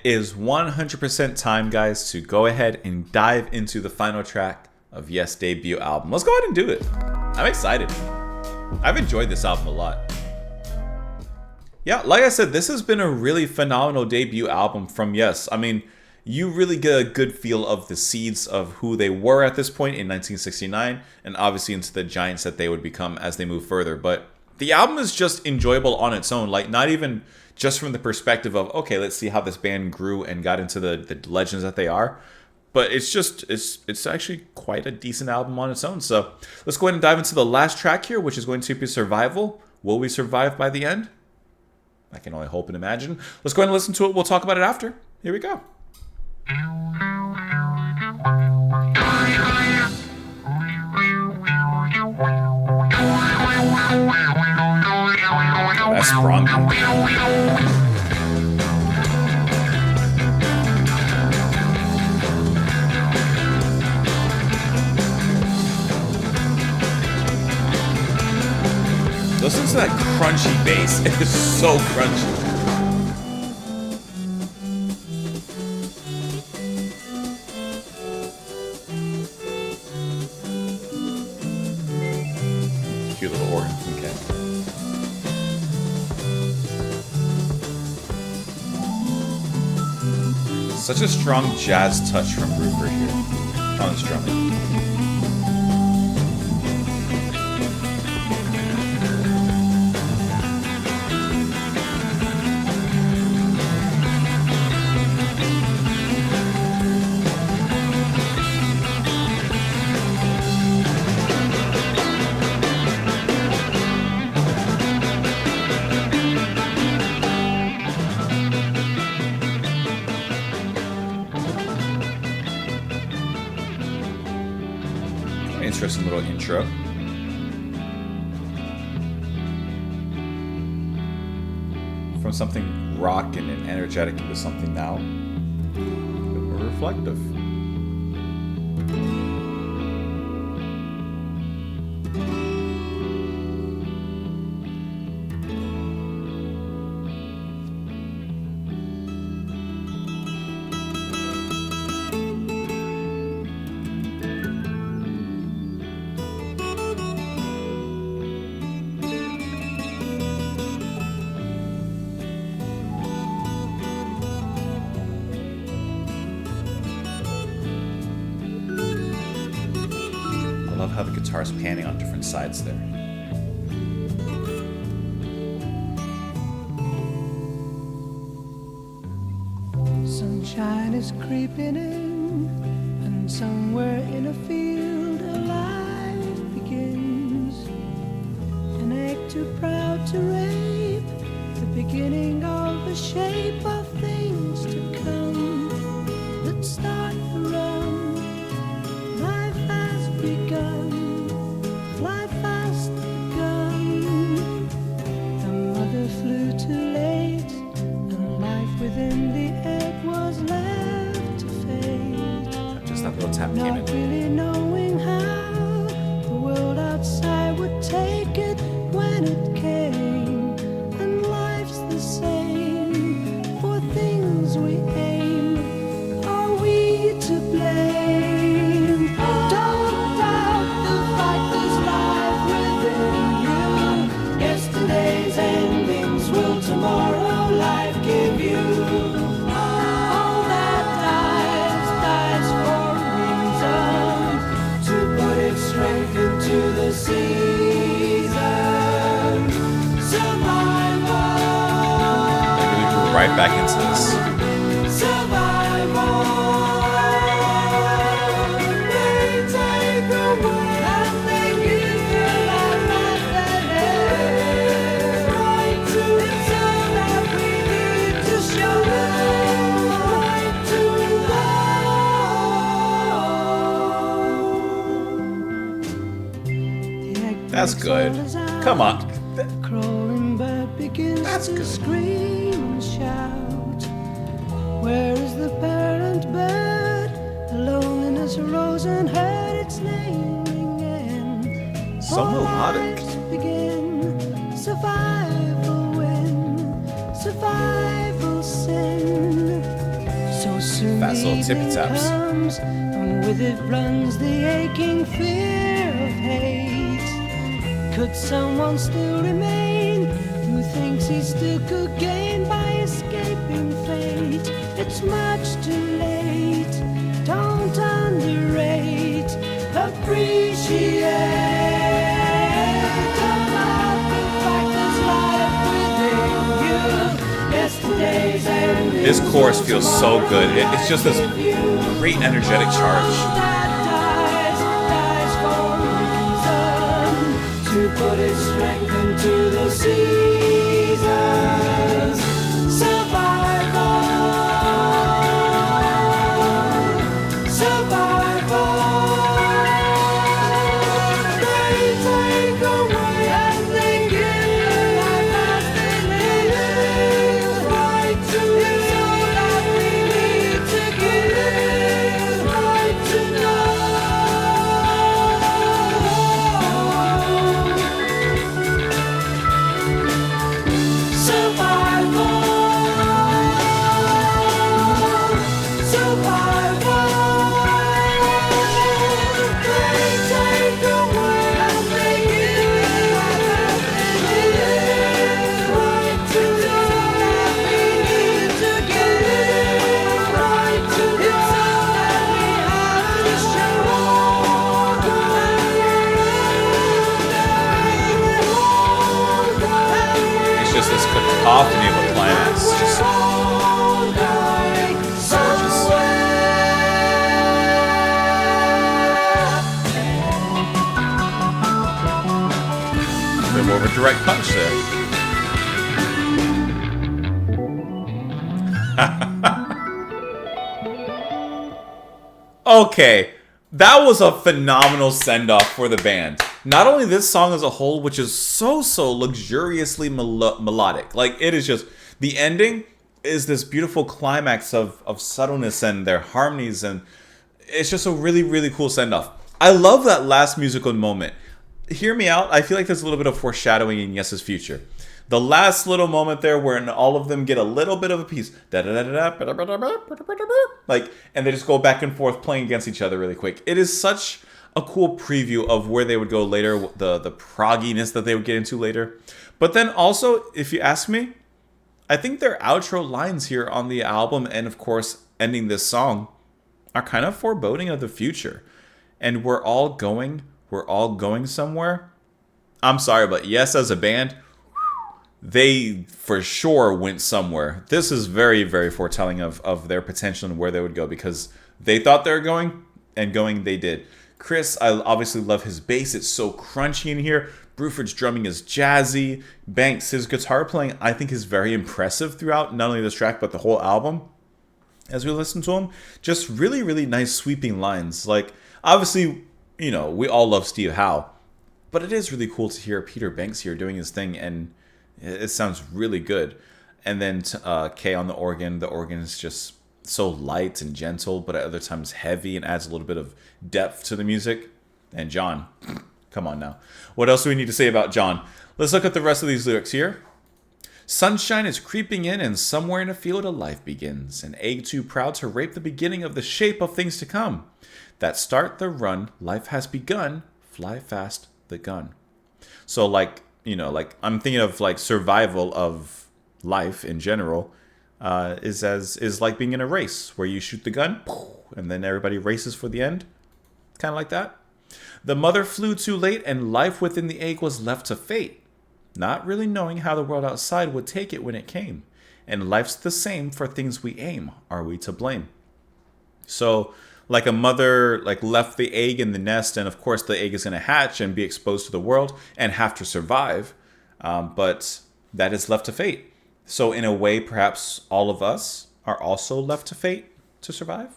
Is 100% time, guys, to go ahead and dive into the final track of Yes' debut album. Let's go ahead and do it. I'm excited. I've enjoyed this album a lot. Yeah, like I said, this has been a really phenomenal debut album from Yes. I mean, you really get a good feel of the seeds of who they were at this point in 1969, and obviously into the giants that they would become as they move further. But the album is just enjoyable on its own, like not even just from the perspective of, okay, let's see how this band grew and got into the legends that they are. But it's actually quite a decent album on its own. So let's go ahead and dive into the last track here, which is going to be Survival. Will we survive by the end? I can only hope and imagine. Let's go ahead and listen to it. We'll talk about it after. Here we go. That's strong. Listen to that crunchy bass. It is so crunchy. Cute little organ from Ken. Such a strong jazz touch from Rupert here on his drumming. Interesting little intro. From something rock and energetic into something now a bit more reflective. I love how the guitar's panning on different sides there. Sunshine is creeping in, and somewhere in a field a life begins. An egg too proud to rape, the beginning of a shape of things to come. Let's start the run. Life has begun. Fly fast begun. The mother flew too late, and life within the egg was left to fade. Just that little tap came in. Not really knowing how the world outside would take it when it came. And life's the same for things we aim. Are we to blame? Don't doubt the fight that's life within you. Yesterday's endings will tomorrow life give you. All that dies for a reason. To put its strength into the season. Survival. Maybe we go right back into this. Survival. They take away and they give you life that is right to it's all that we need to show right to love. The egg That's breaks good. all is out. Come on. Crowing bird begins That's to good. scream and shout. Where is the parent bird? The loneliness arose and heard its name ringing. So melodic. Lives begin. Survival win. Survival sin. Soon Fast little the tippy evening taps. comes, and with it runs the aching fear of hate. Could someone still remain who thinks he still could gain by escaping fate? It's much too late. Don't underrate. Appreciate the fact there's life within you. Yesterday's ending. This chorus feels so good. It's just this great energetic charge. To put its strength into the seasons. Survival, survival. They take away and they give life as they live. Right to live, all that we need to give. Right to know. It's just this cacophony of a climax. Just gorgeous. A bit more of a direct punch there. Okay, that was a phenomenal send-off for the band. Not only this song as a whole, which is so luxuriously melodic. Like, it is just... The ending is this beautiful climax of subtleness and their harmonies, and it's just a really cool send-off. I love that last musical moment. Hear me out. I feel like there's a little bit of foreshadowing in Yes's future. The last little moment there where all of them get a little bit of a piece. Like, and they just go back and forth playing against each other really quick. It is such a cool preview of where they would go later, the progginess that they would get into later. But then also, if you ask me, I think their outro lines here on the album, and of course ending this song, are kind of foreboding of the future. And we're all going somewhere. I'm sorry, but Yes, as a band, they for sure went somewhere. This is very foretelling of their potential and where they would go, because they thought they were going, and going they did. Chris, I obviously love his bass. It's so crunchy in here. Bruford's drumming is jazzy. Banks, his guitar playing, I think, is very impressive throughout not only this track but the whole album. As we listen to him, just really nice sweeping lines. Like, obviously, you know, we all love Steve Howe, but it is really cool to hear Peter Banks here doing his thing, and it sounds really good. And then Kay on the organ. The organ is just so light and gentle, but at other times heavy, and adds a little bit of depth to the music. And John, come on now. What else do we need to say about John? Let's look at the rest of these lyrics here. Sunshine is creeping in, and somewhere in a field a life begins. An egg too proud to rape the beginning of the shape of things to come. That start the run, life has begun. Fly fast the gun. So, like, you know, like, I'm thinking of like survival of life in general. Is like being in a race where you shoot the gun and then everybody races for the end. Kind of like that. The mother flew too late, and life within the egg was left to fate, not really knowing how the world outside would take it when it came. And life's the same for things we aim. Are we to blame? So, like a mother like left the egg in the nest, and of course the egg is going to hatch and be exposed to the world and have to survive. But that is left to fate. So in a way, perhaps all of us are also left to fate to survive.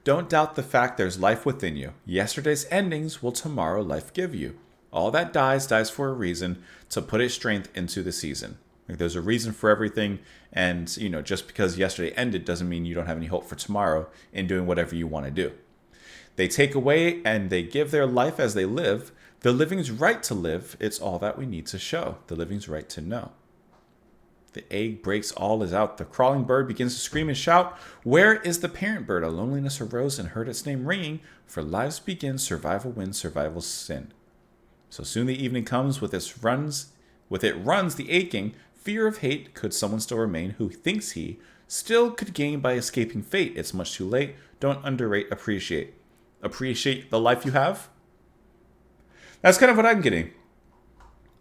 Don't doubt the fact there's life within you. Yesterday's endings will tomorrow life give you. All that dies for a reason, to put its strength into the season. Like, there's a reason for everything, and you know, just because yesterday ended doesn't mean you don't have any hope for tomorrow in doing whatever you want to do. They take away and they give their life as they live. The living's right to live, it's all that we need to show. The living's right to know. The egg breaks, all is out. The crawling bird begins to scream and shout. Where is the parent bird? A loneliness arose and heard its name ringing. For lives begin, survival wins, survival's sin. So soon the evening comes, with it runs the aching. Fear of hate, could someone still remain who thinks he still could gain by escaping fate? It's much too late. Don't underrate, appreciate. Appreciate the life you have? That's kind of what I'm getting.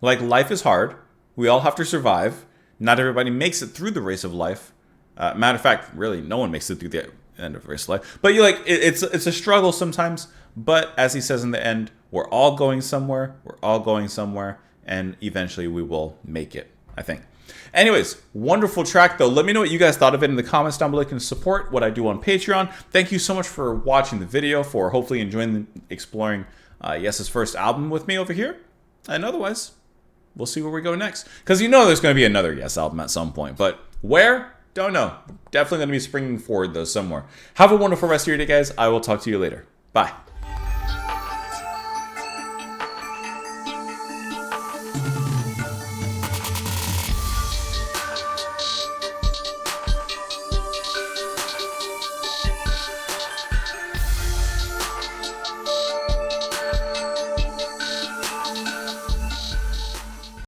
Like, life is hard. We all have to survive. Not everybody makes it through the race of life. Matter of fact, really, no one makes it through the end of the race of life. But it's a struggle sometimes. But as he says in the end, we're all going somewhere. We're all going somewhere. And eventually we will make it, I think. Anyways, wonderful track, though. Let me know what you guys thought of it in the comments down below. You can support what I do on Patreon. Thank you so much for watching the video, for hopefully enjoying exploring Yes's first album with me over here. And otherwise, we'll see where we go next. Because you know there's going to be another Yes album at some point. But where? Don't know. Definitely going to be springing forward, though, somewhere. Have a wonderful rest of your day, guys. I will talk to you later. Bye.